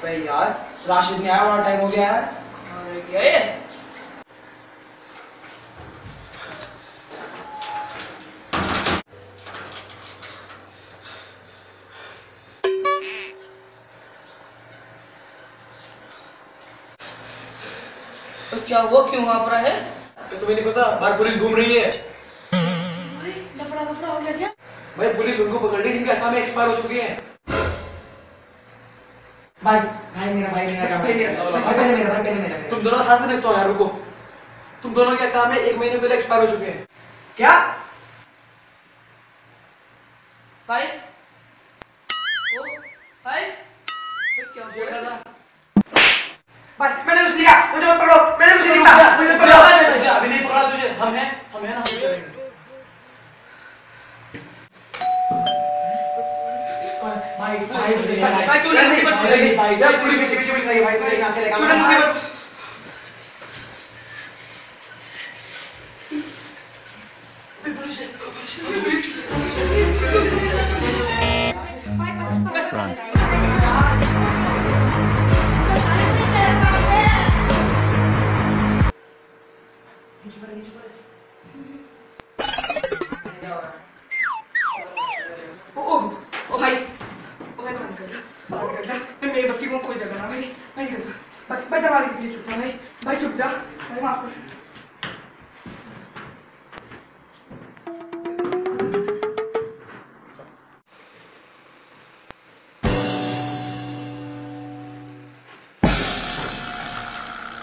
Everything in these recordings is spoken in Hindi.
अबे यार राशिद नहीं आया, बड़ा टाइम हो गया है। अरे क्या है? तो क्या हुआ, क्यों वहां पर है? तो तुम्हें नहीं पता बाहर पुलिस घूम रही है। भाई लफड़ा लफड़ा हो गया क्या? भाई पुलिस उनको पकड़ रही जिनके अकाउंट में एक्सपायर हो चुकी है। भाई भाई मेरा तुम दोनों साथ में देखते हो यार, रुको। तुम दोनों के अकाउंट में 1 महीने पहले एक्सपायर हो चुके हैं। क्या? फाइज ओ फाइज क्या हो रहा था? भाई मैंने कुछ लिखा, मुझे मत पकड़ो। मैंने कुछ नहीं लिखा, मुझे पकड़ो। अभी नहीं पकड़ा तुझे, हम हैं ना। भाई क्यों नहीं मुसीबत? भाई जब पुलिस के पीछे पीछे भाई तो देखना चलेगा। क्यों नहीं मुसीबत? ओ भाई बाहर निकल जा। मेरे बस की कोई जगह ना भाई। भाई निकल जा। भाई दरवाजे के पीछे छुप जा। भाई छुप जा। भाई माफ कर।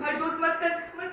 भाई दोस्त मत कर मत